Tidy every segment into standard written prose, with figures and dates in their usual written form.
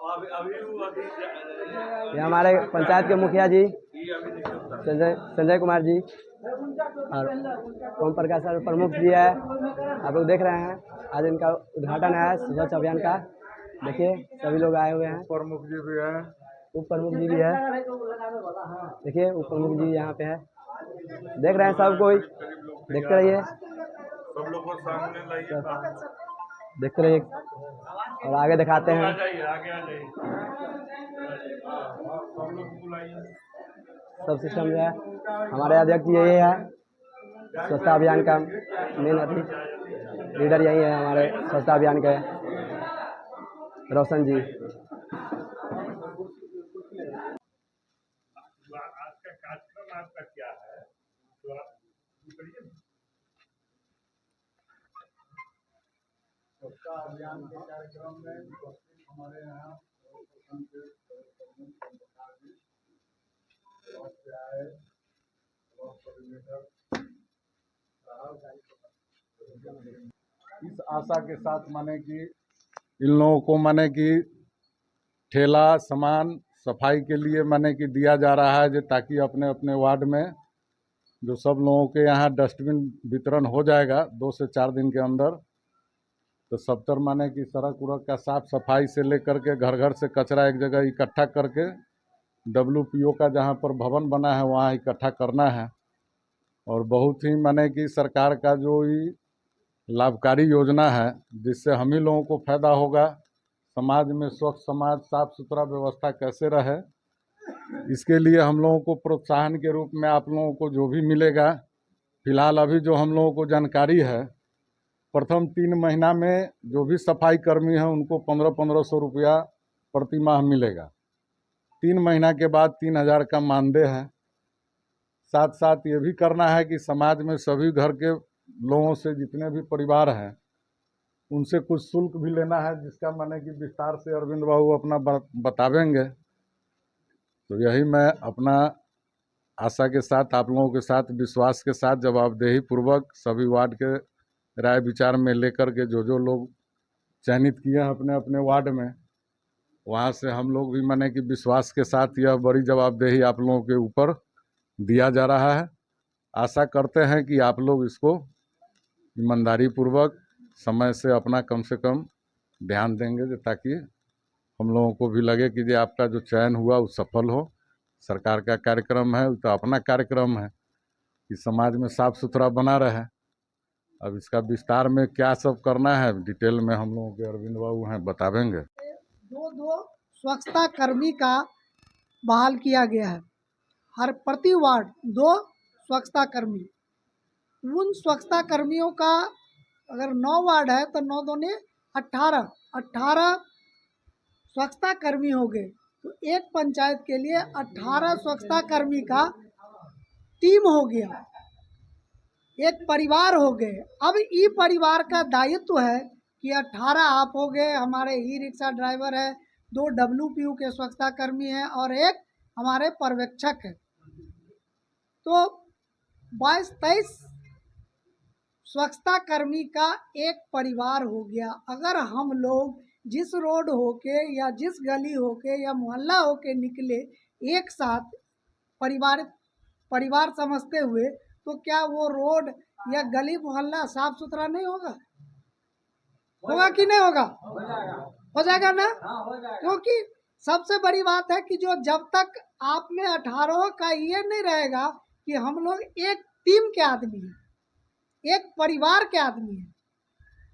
ये हमारे पंचायत के मुखिया जी संजय कुमार जी और ओम प्रकाश सर प्रमुख जी है। आप लोग देख रहे हैं आज इनका उद्घाटन है स्वच्छ अभियान का। देखिए सभी लोग आए हुए हैं। प्रमुख जी भी है, उप प्रमुख जी भी है। देखिए उप प्रमुख जी यहाँ पे है। देख रहे हैं सब कोई, देखते रहिए, सब लोग को सामने लाइए, देखते रहिए और आगे दिखाते हैं। आगे आ जाइए, सब लोग बुलाइए। सब सिस्टम जो है हमारे अध्यक्ष जी यही है, स्वच्छता अभियान का मेन लीडर यही है हमारे स्वच्छता अभियान के, रोशन जी। आज का कार्यक्रम आपका क्या है? तो आप बताइए। स्वच्छता अभियान के कार्यक्रम में हमारे यहाँ इस आशा के साथ माने कि इन लोगों को माने कि ठेला सामान सफाई के लिए माने कि दिया जा रहा है, जो ताकि अपने अपने वार्ड में जो सब लोगों के यहाँ डस्टबिन वितरण हो जाएगा 2 से 4 दिन के अंदर। तो सब तर माने कि सड़क उड़क का साफ सफाई से लेकर के घर घर से कचरा एक जगह इकट्ठा करके WPO का जहाँ पर भवन बना है वहाँ इकट्ठा करना है। और बहुत ही माने कि सरकार का जो ही लाभकारी योजना है जिससे हम ही लोगों को फायदा होगा। समाज में स्वच्छ समाज साफ सुथरा व्यवस्था कैसे रहे, इसके लिए हम लोगों को प्रोत्साहन के रूप में आप लोगों को जो भी मिलेगा, फिलहाल अभी जो हम लोगों को जानकारी है, प्रथम 3 महीना में जो भी सफाई कर्मी हैं उनको 1500 रुपया प्रति माह मिलेगा। 3 महीना के बाद 3000 का मानदेय है। साथ साथ ये भी करना है कि समाज में सभी घर के लोगों से जितने भी परिवार हैं उनसे कुछ शुल्क भी लेना है, जिसका माने कि विस्तार से अरविंद बाबू अपना बतावेंगे। तो यही मैं अपना आशा के साथ आप लोगों के साथ विश्वास के साथ जवाबदेही पूर्वक सभी वार्ड के राय विचार में लेकर के जो लोग चयनित किए हैं अपने अपने वार्ड में, वहाँ से हम लोग भी माने कि विश्वास के साथ यह बड़ी जवाबदेही आप लोगों के ऊपर दिया जा रहा है। आशा करते हैं कि आप लोग इसको ईमानदारी पूर्वक समय से अपना कम से कम ध्यान देंगे, ताकि हम लोगों को भी लगे कि ये आपका जो चयन हुआ वो सफल हो। सरकार का कार्यक्रम है तो अपना कार्यक्रम है कि समाज में साफ सुथरा बना रहे। अब इसका विस्तार में क्या सब करना है डिटेल में हम लोगों के अरविंद बाबू हैं बतावेंगे। दो स्वच्छता कर्मी का बहाल किया गया है। हर प्रति वार्ड 2 स्वच्छता कर्मी। उन स्वच्छता कर्मियों का अगर 9 वार्ड है तो 9 दूनी 18 स्वच्छता कर्मी हो गए। तो एक पंचायत के लिए 18 स्वच्छता कर्मी का टीम हो गया, एक परिवार हो गए। अब ई परिवार का दायित्व है कि 18 आप हो गए, हमारे ई रिक्शा ड्राइवर है, 2 WPO के स्वच्छता कर्मी हैं और एक हमारे पर्यवेक्षक है। तो 22-23 स्वच्छता कर्मी का एक परिवार हो गया। अगर हम लोग जिस रोड होके या जिस गली होके या मोहल्ला होके निकले एक साथ परिवार समझते हुए, तो क्या वो रोड या गली मोहल्ला साफ सुथरा नहीं होगा? होगा कि नहीं होगा? हो जाएगा ना। क्योंकि सबसे बड़ी बात है कि जो जब तक आप में 18 का ये नहीं रहेगा कि हम लोग एक टीम के आदमी हैं, एक परिवार के आदमी हैं,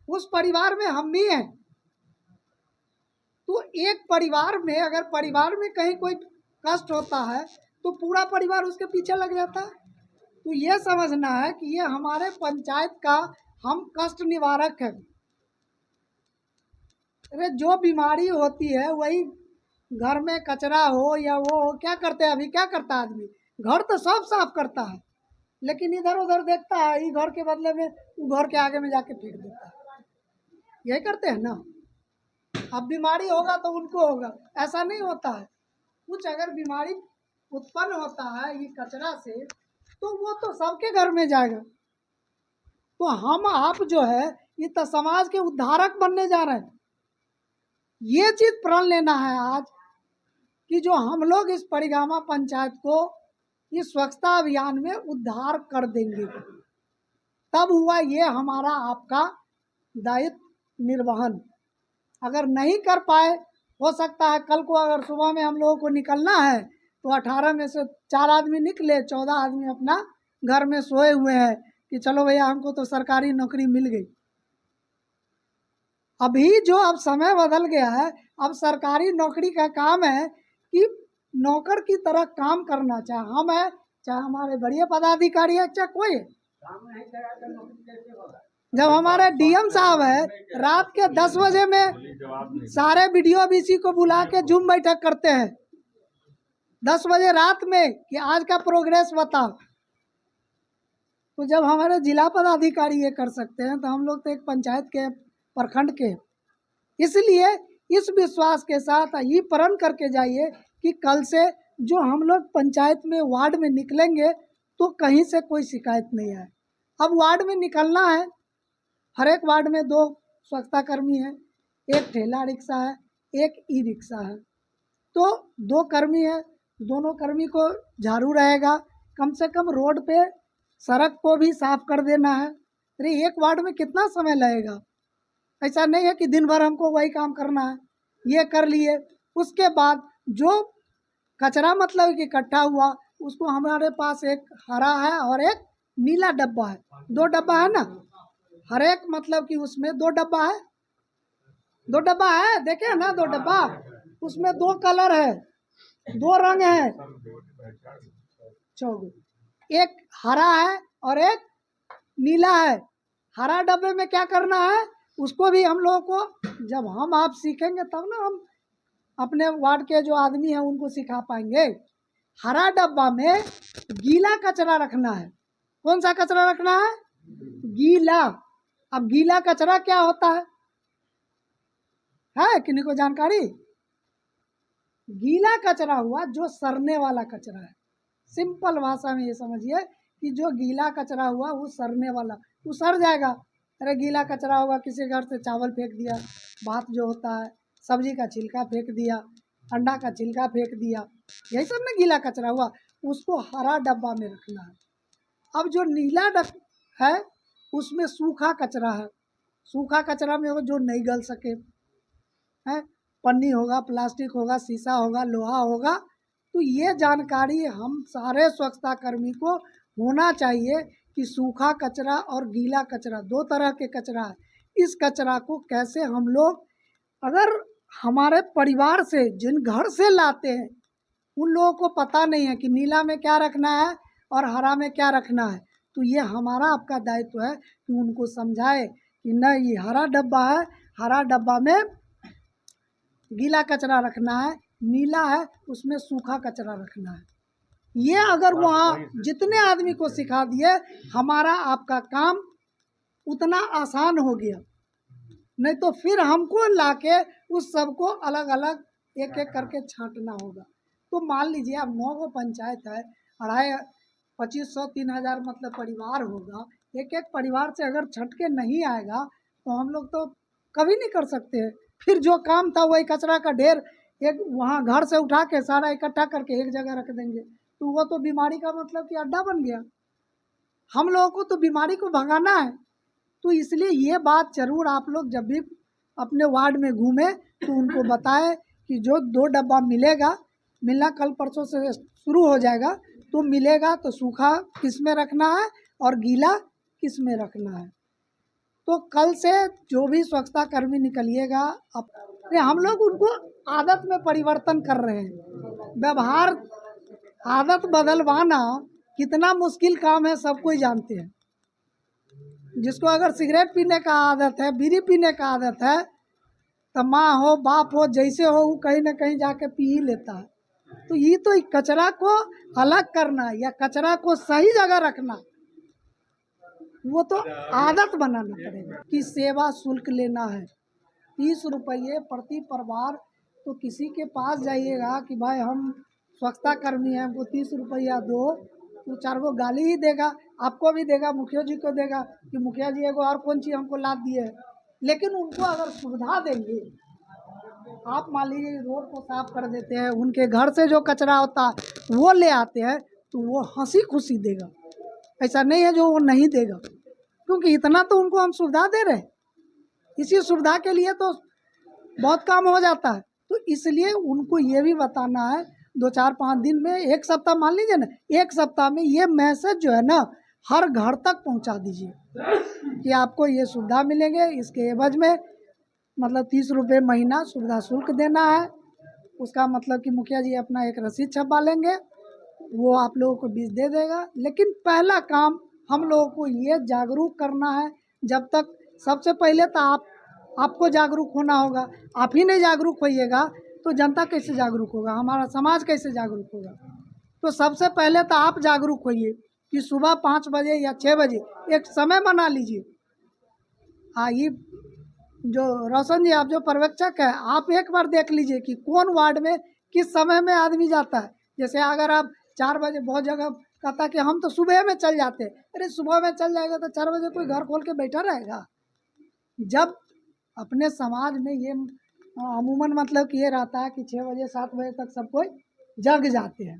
उस परिवार में हम भी हैं। तो एक परिवार में अगर परिवार में कहीं कोई कष्ट होता है तो पूरा परिवार उसके पीछे लग जाता है। तो ये समझना है कि ये हमारे पंचायत का हम कष्ट निवारक है। अरे जो बीमारी होती है वही घर में कचरा हो या वो हो, क्या करते हैं? अभी क्या करता है आदमी? घर तो सब साफ करता है, लेकिन इधर उधर देखता है, ये घर के बदले में घर के आगे में जाके फेंक देता है। यही करते हैं ना। अब बीमारी होगा तो उनको होगा, ऐसा नहीं होता है। कुछ अगर बीमारी उत्पन्न होता है ये कचरा से, तो वो तो सबके घर में जाएगा। तो हम आप जो है ये तो समाज के उद्धारक बनने जा रहे हैं। ये चीज़ प्रण लेना है आज कि जो हम लोग इस परिगामा पंचायत को इस स्वच्छता अभियान में उद्धार कर देंगे, तब हुआ ये हमारा आपका दायित्व निर्वहन। अगर नहीं कर पाए, हो सकता है कल को अगर सुबह में हम लोगों को निकलना है तो 18 में से 4 आदमी निकले, 14 आदमी अपना घर में सोए हुए हैं कि चलो भैया हमको तो सरकारी नौकरी मिल गई। अभी जो अब समय बदल गया है, अब सरकारी नौकरी का काम है कि नौकर की तरह काम करना, चाहे हम है, चाहे हमारे बड़े पदाधिकारी है, चाहे कोई है। जब हमारे डीएम साहब है रात के 10 बजे में सारे वीडियो बीसी को बुला के जूम बैठक करते हैं 10 बजे रात में कि आज का प्रोग्रेस बताओ। तो जब हमारे जिला पदाधिकारी ये कर सकते हैं तो हम लोग तो एक पंचायत के प्रखंड के, इसलिए इस विश्वास के साथ ये प्रण करके जाइए कि कल से जो हम लोग पंचायत में वार्ड में निकलेंगे तो कहीं से कोई शिकायत नहीं आए। अब वार्ड में निकलना है, हर एक वार्ड में 2 स्वच्छता कर्मी हैं, एक ठेला रिक्शा है, एक ई रिक्शा है, तो 2 कर्मी है, दोनों कर्मी को झाड़ू रहेगा, कम से कम रोड पे सड़क को भी साफ कर देना है। अरे एक वार्ड में कितना समय लगेगा? ऐसा नहीं है कि दिन भर हमको वही काम करना है, ये कर लिए। उसके बाद जो कचरा मतलब कि इकट्ठा हुआ उसको हमारे पास एक हरा है और एक नीला डब्बा है, 2 डब्बा है ना, हर एक मतलब कि उसमें 2 डब्बा है, 2 डब्बा है, देखे ना 2 डब्बा, उसमें 2 कलर है, 2 रंग है, एक हरा है और एक नीला है। हरा डब्बे में क्या करना है उसको भी हम लोगों को जब हम आप सीखेंगे तब ना हम अपने वार्ड के जो आदमी हैं उनको सिखा पाएंगे। हरा डब्बा में गीला कचरा रखना है। कौन सा कचरा रखना है? गीला। अब गीला कचरा क्या होता है किन्हीं को जानकारी? गीला कचरा हुआ जो सड़ने वाला कचरा है। सिंपल भाषा में ये समझिए कि जो गीला कचरा हुआ वो सड़ने वाला, वो सड़ जाएगा। अरे गीला कचरा होगा, किसी घर से चावल फेंक दिया, भात जो होता है, सब्जी का छिलका फेंक दिया, अंडा का छिलका फेंक दिया, यही सब ना गीला कचरा हुआ, उसको हरा डब्बा में रखना है। अब जो नीला डब्बा है उसमें सूखा कचरा है। सूखा कचरा में वो जो नहीं गल सके है, पन्नी होगा, प्लास्टिक होगा, शीशा होगा, लोहा होगा। तो ये जानकारी हम सारे स्वच्छता कर्मी को होना चाहिए कि सूखा कचरा और गीला कचरा 2 तरह के कचरा है। इस कचरा को कैसे हम लोग, अगर हमारे परिवार से जिन घर से लाते हैं उन लोगों को पता नहीं है कि नीला में क्या रखना है और हरा में क्या रखना है, तो ये हमारा आपका दायित्व है कि उनको समझाए कि नहीं, ये हरा डब्बा है, हरा डब्बा में गीला कचरा रखना है, नीला है उसमें सूखा कचरा रखना है। ये अगर वहाँ जितने आदमी को सिखा दिए, हमारा आपका काम उतना आसान हो गया। नहीं तो फिर हमको लाके उस सबको अलग अलग एक एक करके छांटना होगा। तो मान लीजिए अब 9 गो पंचायत है, 2500 3000 मतलब परिवार होगा, एक एक परिवार से अगर छट के नहीं आएगा तो हम लोग तो कभी नहीं कर सकते। फिर जो काम था वही कचरा का ढेर एक वहाँ घर से उठा के सारा इकट्ठा करके एक जगह रख देंगे, तो वो तो बीमारी का मतलब कि अड्डा बन गया। हम लोगों को तो बीमारी को भगाना है। तो इसलिए ये बात जरूर आप लोग जब भी अपने वार्ड में घूमें तो उनको बताएं कि जो 2 डब्बा मिलना कल परसों से शुरू हो जाएगा, तो मिलेगा तो सूखा किस में रखना है और गीला किस में रखना है। तो कल से जो भी स्वच्छता कर्मी निकलिएगा, हम लोग उनको आदत में परिवर्तन कर रहे हैं। व्यवहार आदत बदलवाना कितना मुश्किल काम है सब कोई जानते हैं। जिसको अगर सिगरेट पीने का आदत है, बीड़ी पीने का आदत है, तो माँ हो बाप हो जैसे हो वो कहीं ना कहीं जाके पी ही लेता है। तो ये तो कचरा को अलग करना या कचरा को सही जगह रखना, वो तो आदत बनाना पड़ेगा। कि सेवा शुल्क लेना है 30 रुपये प्रति परिवार। तो किसी के पास जाइएगा कि भाई हम स्वच्छता कर्मी हैं, हमको 30 रुपया दो, तो 4 गो गाली ही देगा, आपको भी देगा, मुखिया जी को देगा कि मुखिया जी एगो और कौन चीज़ हमको लाद दिए है। लेकिन उनको अगर सुविधा देंगे आप मान लीजिए रोड को साफ कर देते हैं, उनके घर से जो कचरा होता है वो ले आते हैं, तो वो हंसी खुशी देगा। ऐसा नहीं है जो वो नहीं देगा, क्योंकि इतना तो उनको हम सुविधा दे रहे हैं। इसी सुविधा के लिए तो बहुत काम हो जाता है। तो इसलिए उनको ये भी बताना है 2-4-5 दिन में, 1 सप्ताह मान लीजिए ना, 1 सप्ताह में ये मैसेज जो है ना हर घर तक पहुंचा दीजिए कि आपको ये सुविधा मिलेंगे, इसके एवज में मतलब 30 रुपये महीना सुविधा शुल्क देना है। उसका मतलब कि मुखिया जी अपना एक रसीद छपवा लेंगे, वो आप लोगों को बीज दे देगा। लेकिन पहला काम हम लोगों को ये जागरूक करना है। जब तक सबसे पहले तो आपको जागरूक होना होगा। आप ही नहीं जागरूक होइएगा तो जनता कैसे जागरूक होगा, हमारा समाज कैसे जागरूक होगा। तो सबसे पहले तो आप जागरूक होइए कि सुबह 5 बजे या 6 बजे एक समय बना लीजिए। हाँ, ये जो रोशन जी, आप जो पर्यवेक्षक है, आप एक बार देख लीजिए कि कौन वार्ड में किस समय में आदमी जाता है। जैसे अगर आप 4 बजे, बहुत जगह कहता कि हम तो सुबह में चल जाते हैं। अरे सुबह में चल जाएगा तो 4 बजे कोई घर खोल के बैठा रहेगा। जब अपने समाज में ये अमूमन मतलब कि ये रहता है कि 6 बजे 7 बजे तक सब कोई जग जाते हैं,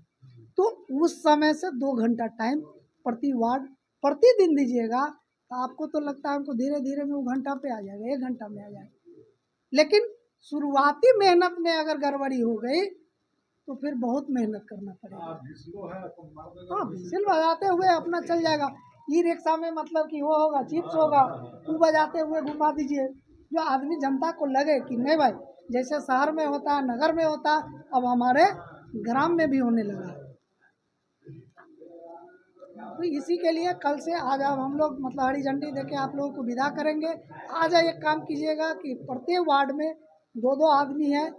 तो उस समय से 2 घंटा टाइम प्रति वार्ड प्रतिदिन दीजिएगा। तो आपको तो लगता है हमको धीरे धीरे में वो घंटा पे आ जाएगा, 1 घंटा में आ जाएगा। लेकिन शुरुआती मेहनत में अगर गड़बड़ी हो गई तो फिर बहुत मेहनत करना पड़ेगा। हाँ, विसिल बजाते हुए अपना चल जाएगा। ई रिक्शा में मतलब कि वो होगा, चिप्स होगा, वो बजाते हुए घुमा दीजिए। जो आदमी जनता को लगे कि नहीं भाई, जैसे शहर में होता है, नगर में होता है, अब हमारे ग्राम में भी होने लगा है। तो इसी के लिए कल से आज अब हम लोग मतलब हरी झंडी देके आप लोगों को विदा करेंगे। आज एक काम कीजिएगा कि प्रत्येक वार्ड में 2-2 आदमी है,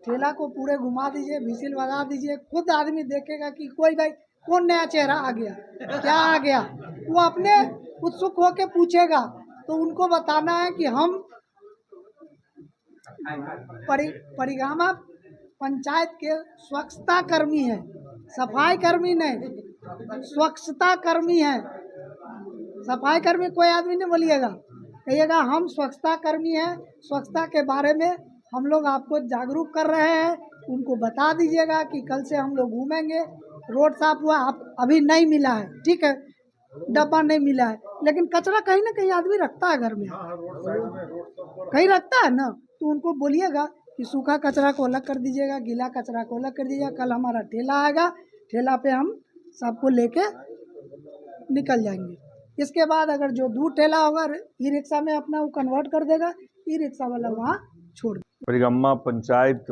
ठेला को पूरे घुमा दीजिए, विसिल बजा दीजिए। खुद आदमी देखेगा कि कोई भाई कौन नया चेहरा आ गया, क्या आ गया, वो अपने उत्सुक होके पूछेगा। तो उनको बताना है कि हम परिगामा पंचायत के स्वच्छता कर्मी हैं, सफाई कर्मी नहीं, स्वच्छता कर्मी है। सफाई कर्मी कोई आदमी नहीं बोलिएगा, कहिएगा हम स्वच्छता कर्मी हैं। स्वच्छता के बारे में हम लोग आपको जागरूक कर रहे हैं। उनको बता दीजिएगा कि कल से हम लोग घूमेंगे, रोड साफ हुआ, आप अभी नहीं मिला है, ठीक है, डब्बा नहीं मिला है, लेकिन कचरा कहीं ना कहीं आदमी रखता है घर में, कहीं रखता है ना। तो उनको बोलिएगा कि सूखा कचरा को अलग कर दीजिएगा, गीला कचरा को अलग कर दीजिएगा। कल हमारा ठेला आएगा, ठेला पे हम सबको लेके निकल जाएंगे। इसके बाद अगर जो दूर ठेला होगा ई रिक्शा में अपना वो कन्वर्ट कर देगा, ई रिक्शा वाला वहाँ छोड़ देगा। परिगम्मा पंचायत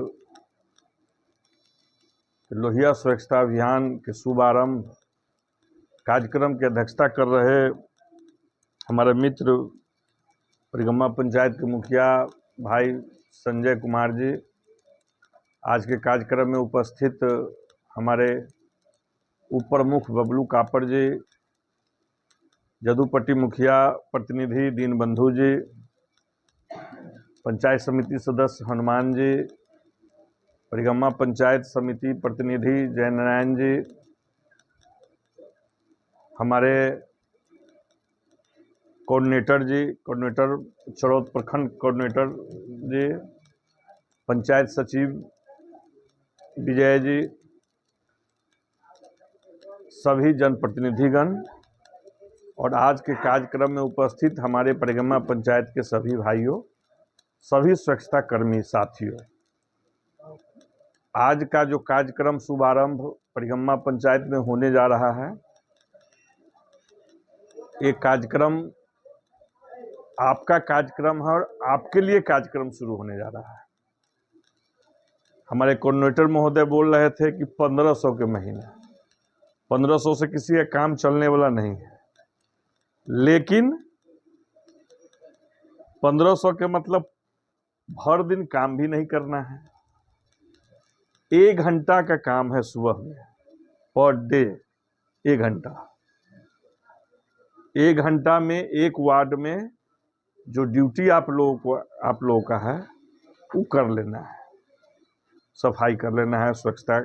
लोहिया स्वच्छता अभियान के शुभारंभ कार्यक्रम की अध्यक्षता कर रहे हमारे मित्र परिगम्मा पंचायत के मुखिया भाई संजय कुमार जी, आज के कार्यक्रम में उपस्थित हमारे उप प्रमुख बबलू कापड़ जी, जदूपट्टी मुखिया प्रतिनिधि दीनबंधु जी, पंचायत समिति सदस्य हनुमान जी, परिगम्मा पंचायत समिति प्रतिनिधि जयनारायण जी, हमारे कोऑर्डिनेटर चरौद प्रखंड कोऑर्डिनेटर जी, पंचायत सचिव विजय जी, सभी जनप्रतिनिधिगण और आज के कार्यक्रम में उपस्थित हमारे परिगम्मा पंचायत के सभी भाइयों, सभी स्वच्छता कर्मी साथियों, आज का जो कार्यक्रम शुभारंभ परिगम्मा पंचायत में होने जा रहा है, ये कार्यक्रम आपका कार्यक्रम है और आपके लिए कार्यक्रम शुरू होने जा रहा है। हमारे कोऑर्डिनेटर महोदय बोल रहे थे कि 1500 के महीने, 1500 से किसी का काम चलने वाला नहीं है, लेकिन 1500 के मतलब हर दिन काम भी नहीं करना है। 1 घंटा का काम है सुबह में, पर डे 1 घंटा। 1 घंटा में एक वार्ड में जो ड्यूटी आप लोगों का है वो कर लेना है, सफाई कर लेना है, स्वच्छता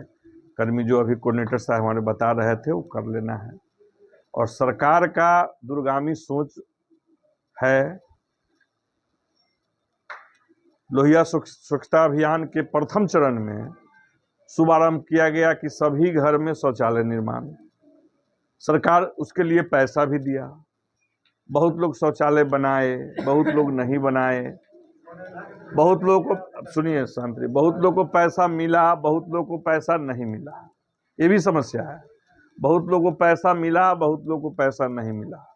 कर्मी जो अभी कोऑर्डिनेटर साहब हमारे बता रहे थे वो कर लेना है। और सरकार का दूरगामी सोच है लोहिया स्वच्छता अभियान के प्रथम चरण में शुभारंभ किया गया कि सभी घर में शौचालय निर्माण। सरकार उसके लिए पैसा भी दिया, बहुत लोग शौचालय बनाए, बहुत लोग नहीं बनाए, बहुत लोगों को, सुनिए शांति, बहुत लोगों को पैसा मिला, बहुत लोगों को पैसा नहीं मिला, ये भी समस्या है। बहुत लोगों को पैसा मिला, बहुत लोगों को पैसा नहीं मिला।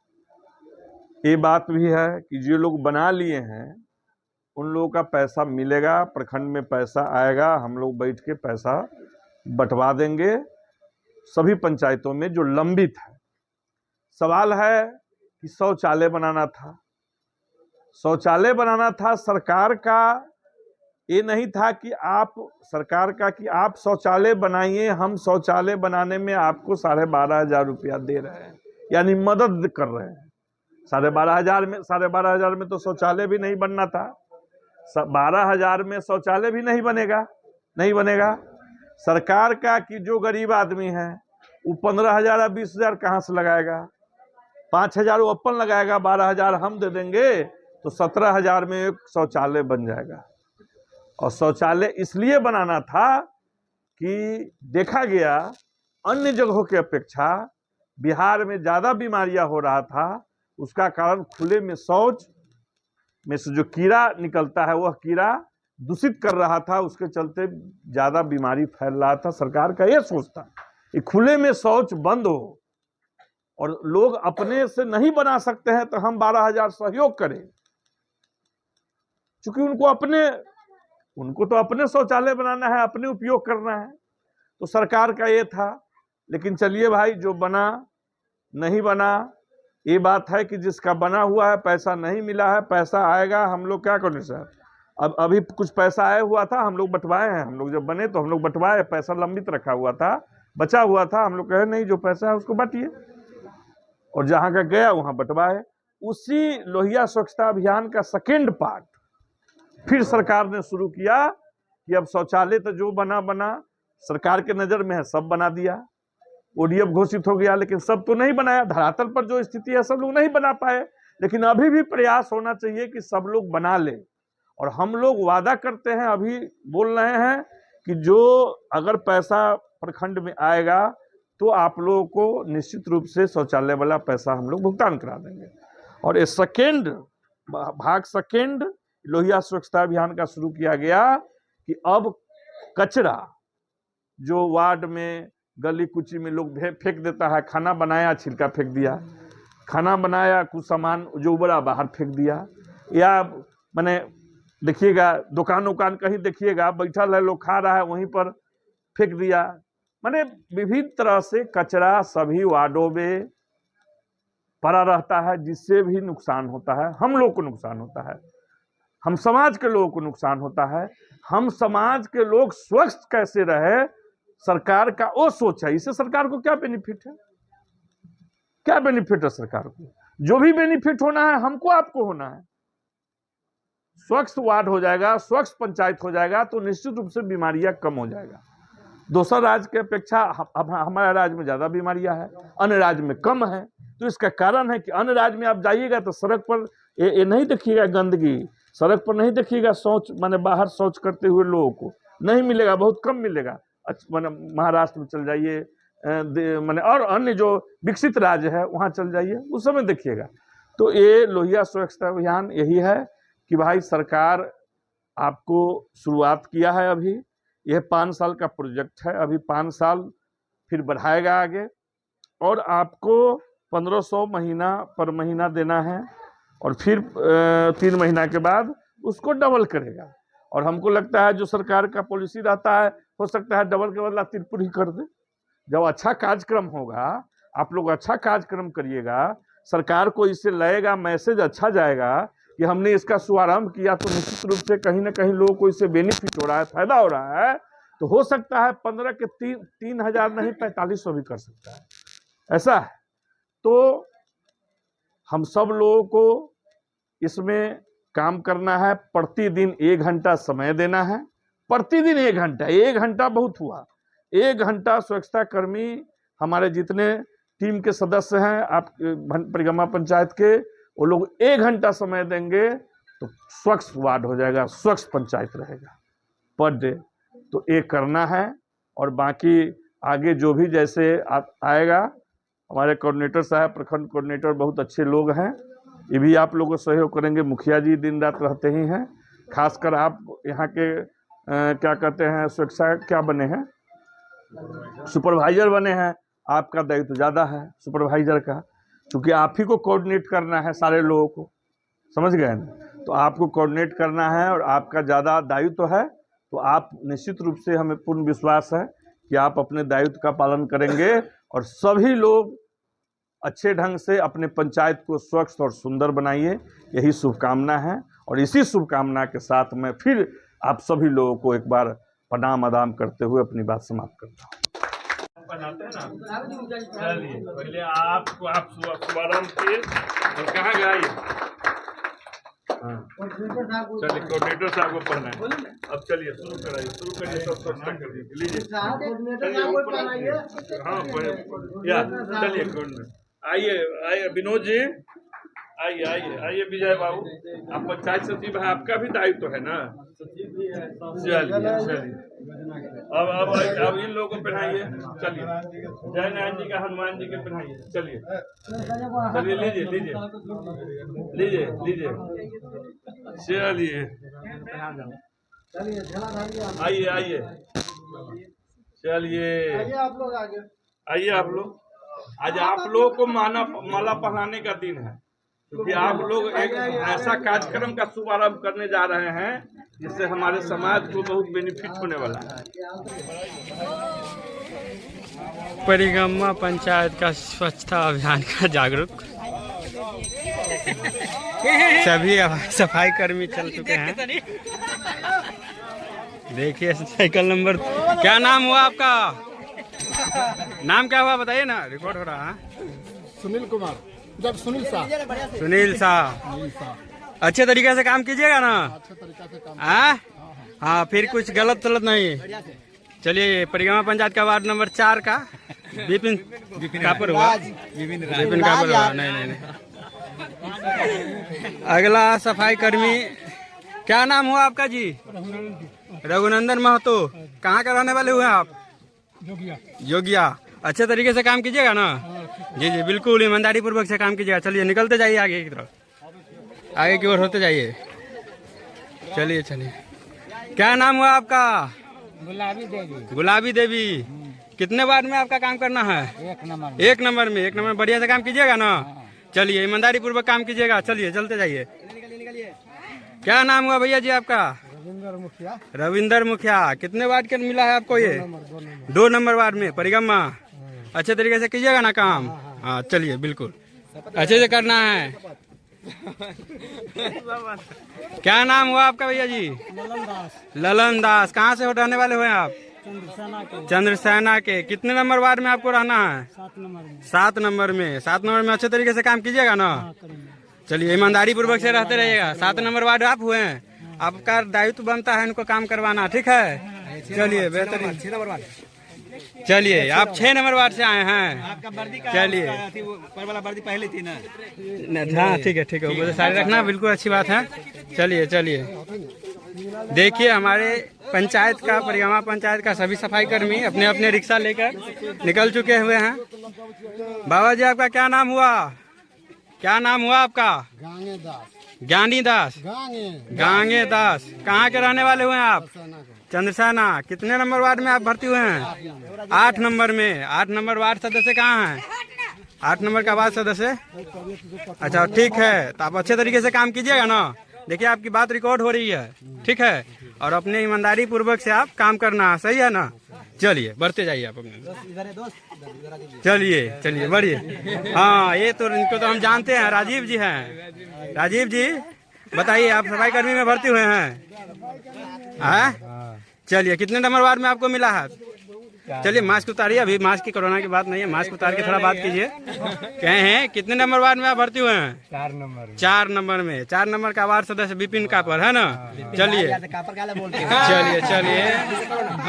ये बात भी है कि जो लोग बना लिए हैं उन लोगों का पैसा मिलेगा, प्रखंड में पैसा आएगा, हम लोग बैठ के पैसा बंटवा देंगे सभी पंचायतों में जो लंबित है। सवाल है कि शौचालय बनाना था, शौचालय बनाना था, सरकार का ये नहीं था कि आप, सरकार का कि आप शौचालय बनाइए, हम शौचालय बनाने में आपको 12,500 रुपया दे रहे हैं, यानी मदद कर रहे हैं। 12,500 में तो शौचालय भी नहीं बनना था, 12,000 में शौचालय भी नहीं बनेगा। सरकार का कि जो गरीब आदमी है वो 15,000 या 20,000 कहाँ से लगाएगा, 5,000 वो अपन लगाएगा, 12,000 हम दे देंगे, तो 17,000 में एक शौचालय बन जाएगा। और शौचालय इसलिए बनाना था कि देखा गया अन्य जगहों की अपेक्षा बिहार में ज़्यादा बीमारियां हो रहा था, उसका कारण खुले में शौच में से जो कीड़ा निकलता है वह कीड़ा दूषित कर रहा था, उसके चलते ज़्यादा बीमारी फैल रहा था। सरकार का यह सोच था कि खुले में शौच बंद हो, और लोग अपने से नहीं बना सकते हैं तो हम 12,000 सहयोग करें, क्योंकि उनको तो अपने शौचालय बनाना है, अपने उपयोग करना है। तो सरकार का ये था। लेकिन चलिए भाई, जो बना नहीं बना ये बात है कि जिसका बना हुआ है पैसा नहीं मिला है, पैसा आएगा, हम लोग क्या करें सर। अब अभी कुछ पैसा आया हुआ था, हम लोग बंटवाए हैं, हम लोग जब बने तो हम लोग बंटवाए, पैसा लंबित रखा हुआ था, बचा हुआ था, हम लोग कहे नहीं जो पैसा है उसको बांटिए, और जहाँ का गया वहाँ बंटवाए। उसी लोहिया स्वच्छता अभियान का सेकेंड पार्ट फिर सरकार ने शुरू किया कि अब शौचालय तो जो बना सरकार के नज़र में है, सब बना दिया, ओडीएफ घोषित हो गया, लेकिन सब तो नहीं बनाया। धरातल पर जो स्थिति है सब लोग नहीं बना पाए, लेकिन अभी भी प्रयास होना चाहिए कि सब लोग बना ले। और हम लोग वादा करते हैं, अभी बोल रहे हैं कि जो अगर पैसा प्रखंड में आएगा तो आप लोगों को निश्चित रूप से शौचालय वाला पैसा हम लोग भुगतान करा देंगे। और ये सेकेंड लोहिया स्वच्छता अभियान का शुरू किया गया कि अब कचरा जो वार्ड में गली कुची में लोग फेंक देता है, खाना बनाया छिलका फेंक दिया, खाना बनाया कुछ सामान जो उबड़ा बाहर फेंक दिया, या माने देखिएगा दुकान कहीं देखिएगा बैठल है लोग खा रहा है वहीं पर फेंक दिया। माने विभिन्न तरह से कचरा सभी वार्डों में पड़ा रहता है, जिससे भी नुकसान होता है, हम लोग को नुकसान होता है, हम समाज के लोगों को नुकसान होता है। हम समाज के लोग स्वच्छ कैसे रहे, सरकार का वो सोच है। इससे सरकार को क्या बेनिफिट है, क्या बेनिफिट है सरकार को? जो भी बेनिफिट होना है हमको आपको होना है। स्वच्छ वार्ड हो जाएगा, स्वच्छ पंचायत हो जाएगा तो निश्चित रूप से बीमारियां कम हो जाएगा। दूसरा राज्य के अपेक्षा हमारे राज्य में ज्यादा बीमारियां है, अन्य राज्य में कम है। तो इसका कारण है कि अन्य राज्य में आप जाइएगा तो सड़क पर ये नहीं देखिएगा गंदगी, सड़क पर नहीं देखिएगा शौच, माने बाहर शौच करते हुए लोगों को नहीं मिलेगा, बहुत कम मिलेगा। माने महाराष्ट्र में चल जाइए, माने और अन्य जो विकसित राज्य है वहाँ चल जाइए, उस समय देखिएगा। तो ये लोहिया स्वच्छता अभियान यही है कि भाई सरकार आपको शुरुआत किया है, अभी यह 5 साल का प्रोजेक्ट है, अभी 5 साल फिर बढ़ाएगा आगे, और आपको 1500 पर महीना देना है, और फिर 3 महीना के बाद उसको डबल करेगा। और हमको लगता है जो सरकार का पॉलिसी रहता है, हो सकता है डबल के बदला त्रिपुर ही कर दे। जब अच्छा कार्यक्रम होगा, आप लोग अच्छा कार्यक्रम करिएगा, सरकार को इससे लगेगा, मैसेज अच्छा जाएगा कि हमने इसका शुभारंभ किया, तो निश्चित रूप से कहीं ना कहीं लोगों को इससे बेनिफिट हो रहा है, फायदा हो रहा है। तो हो सकता है 15 के 3,000 नहीं 4500 भी कर सकता है, ऐसा है। तो हम सब लोगों को इसमें काम करना है, प्रतिदिन 1 घंटा समय देना है, प्रतिदिन 1 घंटा, 1 घंटा बहुत हुआ, 1 घंटा स्वच्छता कर्मी हमारे जितने टीम के सदस्य हैं आप परिगमा पंचायत के, वो लोग 1 घंटा समय देंगे, तो स्वच्छ वार्ड हो जाएगा, स्वच्छ पंचायत रहेगा पर डे। तो ये करना है और बाकी आगे जो भी जैसे आएगा, हमारे कोऑर्डिनेटर साहब, प्रखंड कोऑर्डिनेटर बहुत अच्छे लोग हैं, ये भी आप लोगों को सहयोग करेंगे। मुखिया जी दिन रात रहते ही हैं, खासकर आप यहाँ के क्या कहते हैं, सुरक्षा क्या बने हैं, सुपरवाइजर बने हैं। आपका दायित्व तो ज़्यादा है सुपरवाइजर का, क्योंकि आप ही को कोऑर्डिनेट करना है सारे लोगों को, समझ गए ना। तो आपको कोऑर्डिनेट करना है और आपका ज़्यादा दायित्व है। तो आप निश्चित रूप से, हमें पूर्ण विश्वास है कि आप अपने दायित्व का पालन करेंगे और सभी लोग अच्छे ढंग से अपने पंचायत को स्वच्छ और सुंदर बनाइए, यही शुभकामना है। और इसी शुभकामना के साथ मैं फिर आप सभी लोगों को एक बार प्रणाम आदाम करते हुए अपनी बात समाप्त करता हूँ। बनाते हैं ना, चलिए पहले आपको आप शुभारंभ किए और कहाँ गए, चलिए कोऑर्डिनेटर साहब को पढ़ना है। अब चलिए शुरू करिए, सब स्वच्छता कर दीजिए, लीजिए हाँ चलिए कोऑर्डिनेटर आइए विनोद जी, आइए विजय बाबू, आप पंचायत सचिव है, आपका भी दायित्व है ना। चलिए अब इन लोगों को पढ़ाइए, चलिए जय नारायण जी का, हनुमान जी के पढ़ाइए, चलिए लीजिए चलिए आइए चलिए आइए आप लोग। आज आप लोगों को माला पहनाने का दिन है, क्योंकि आप लोग एक ऐसा कार्यक्रम का शुभारंभ करने जा रहे हैं जिससे हमारे समाज को बहुत बेनिफिट होने वाला है। परिगम्मा पंचायत का स्वच्छता अभियान का जागरूक सभी सफाई कर्मी चल चुके हैं। देखिए साइकिल नंबर, क्या नाम हुआ आपका, नाम क्या हुआ बताइए ना, रिकॉर्ड हो रहा है। सुनील कुमार, जब सुनील शाह। अच्छे तरीके से काम कीजिएगा ना, अच्छे तरीके से काम। हाँ फिर कुछ गलत सलत नहीं। चलिए परिगमा पंचायत का वार्ड नंबर 4 का विपिन कापर हुआ, विपिन कापर हुआ, नहीं। अगला सफाई कर्मी, क्या नाम हुआ आपका जी, रघुनंदन महतो। कहाँ का रहने वाले हुए आप, योगिया। अच्छे तरीके से काम कीजिएगा ना, जी बिल्कुल ईमानदारी पूर्वक से काम कीजिएगा। चलिए निकलते जाइए आगे की तरफ, आगे की ओर होते जाइए। चलिए क्या नाम हुआ आपका, गुलाबी देवी। कितने वार्ड में आपका काम करना है, 1 नंबर में। 1 नंबर बढ़िया से काम कीजिएगा ना, चलिए ईमानदारी पूर्वक काम कीजिएगा। चलिए चलते जाइए। क्या नाम हुआ भैया जी आपका, रविंदर मुखिया। कितने वार्ड के मिला है आपको ये, 2 नंबर वार्ड में परिगम्मा। अच्छे तरीके से कीजिएगा ना काम, हाँ चलिए बिल्कुल अच्छे से करना है। क्या नाम हुआ आपका भैया जी, ललन दास। कहाँ से रहने वाले हुए आप, चंद्रसेना के। कितने नंबर वार्ड में आपको रहना है, 7 नंबर में। 7 नंबर में अच्छे तरीके से काम कीजिएगा ना, चलिए ईमानदारी पूर्वक से रहते रहिएगा। 7 नंबर वार्ड आप हुए हैं, आपका दायित्व बनता है इनको काम करवाना, ठीक है। चलिए बेहतरीन, चलिए आप 6 नंबर वार्ड से आए हैं, आपका वर्दी का चलिए वाला वर्दी पहले थी ना, हाँ ठीक है वो सारे रखना, बिल्कुल अच्छी बात है। चलिए देखिए हमारे पंचायत का, परिगमा पंचायत का सभी सफाई कर्मी अपने अपने रिक्शा लेकर निकल चुके हुए हैं। बाबा जी आपका क्या नाम हुआ, आपका, ज्ञानी दास, गांगे दास। कहाँ के रहने वाले हुए हैं आप, चंद्रसेना। कितने नंबर वार्ड में आप भर्ती हुए हैं, 8 नंबर में। 8 नंबर वार्ड सदस्य कहाँ हैं, 8 नंबर का वार्ड सदस्य। अच्छा ठीक है, तो आप अच्छे तरीके से काम कीजिएगा ना। देखिए आपकी बात रिकॉर्ड हो रही है, ठीक है, और अपने ईमानदारी पूर्वक से आप काम करना है, सही है ना। चलिए बढ़ते जाइए आप अपने, चलिए बढ़िए। हाँ ये तो इनको तो हम जानते हैं, राजीव जी हैं। राजीव जी बताइए, आप सफाई कर्मी में भर्ती हुए हैं? चलिए कितने नंबर वार्ड में आपको मिला है? चलिए मास्क उतारिए, अभी मास्क की कोरोना की बात नहीं है, मास्क उतार के थोड़ा बात कीजिए। कहे हैं कितने नंबर वार्ड में आप भर्ती हुए हैं? 4 नंबर में। 4 नंबर का वार्ड सदस्य विपिन कापर है ना। चलिए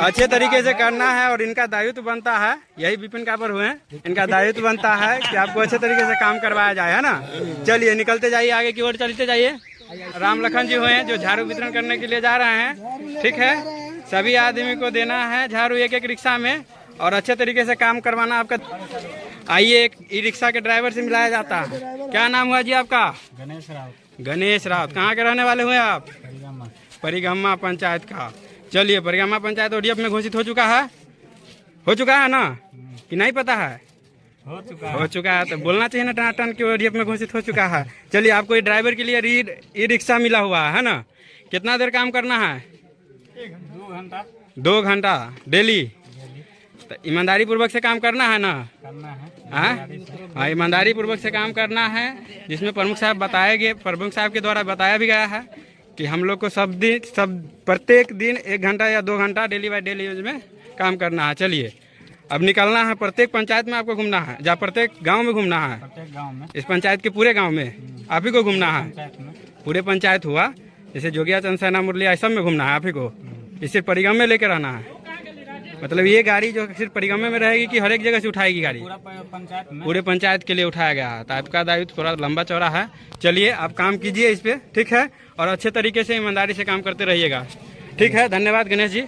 अच्छे तरीके से करना है और इनका दायित्व बनता है, यही विपिन कापर हुए हैं, इनका दायित्व बनता है कि आपको अच्छे तरीके से काम करवाया जाए, है ना। चलिए निकलते जाइए, आगे की ओर चलते जाइए। राम लखन जी हुए हैं जो झाड़ू वितरण करने के लिए जा रहे हैं। ठीक है, सभी आदमी को देना है झाड़ू एक एक रिक्शा में और अच्छे तरीके से काम करवाना आपका। आइए एक ई रिक्शा के ड्राइवर से मिलाया जाता है। क्या नाम हुआ जी आपका? गणेश राउत, गणेश राउत। कहाँ के रहने वाले हुए आप? परिगमा। परिगमा पंचायत का। चलिए, परिगमा पंचायत ओडीएफ में घोषित हो चुका है ना कि नहीं पता है? हो चुका है तो बोलना चाहिए ना टनाटन कि ओडीएफ में घोषित हो चुका है। चलिए, आपको ये ड्राइवर के लिए ई रिक्शा मिला हुआ है ना। कितना देर काम करना है? 2 घंटा डेली। तो ईमानदारी पूर्वक से काम करना है ना? हाँ, ईमानदारी पूर्वक से काम करना है, जिसमें प्रमुख साहब के द्वारा बताया भी गया है कि हम लोग को सब प्रत्येक दिन 1 घंटा या 2 घंटा डेली बाय डेली यूज में काम करना है। चलिए, अब निकलना है। प्रत्येक पंचायत में आपको घूमना है, जहाँ प्रत्येक गांव में घूमना है। प्रत्येक गांव में, इस पंचायत के पूरे गांव में आप ही को घूमना है। पंचायत में पूरे पंचायत हुआ, जैसे जोगिया चंदसेना मुरलिया सब में घूमना है आप ही को। इसे परिगम में लेकर आना है। मतलब ये गाड़ी जो सिर्फ परिगम में रहेगी कि हर एक जगह से उठाएगी गाड़ी? पूरा पंचायत में, पूरे पंचायत के लिए उठाया गया है। तो आपका दायित्व थोड़ा लंबा चौड़ा है। चलिए, आप काम कीजिए इस पे, ठीक है, और अच्छे तरीके से ईमानदारी से काम करते रहिएगा। ठीक है, धन्यवाद गणेश जी।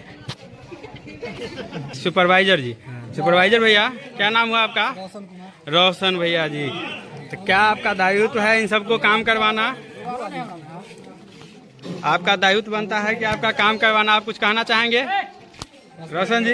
सुपरवाइजर जी, सुपरवाइजर भैया, क्या नाम हुआ आपका? रोशन भैया जी। तो क्या आपका दायित्व है इन सबको काम करवाना? आपका दायित्व बनता है कि आपका काम करवाना। आप कुछ कहना चाहेंगे रोशन जी?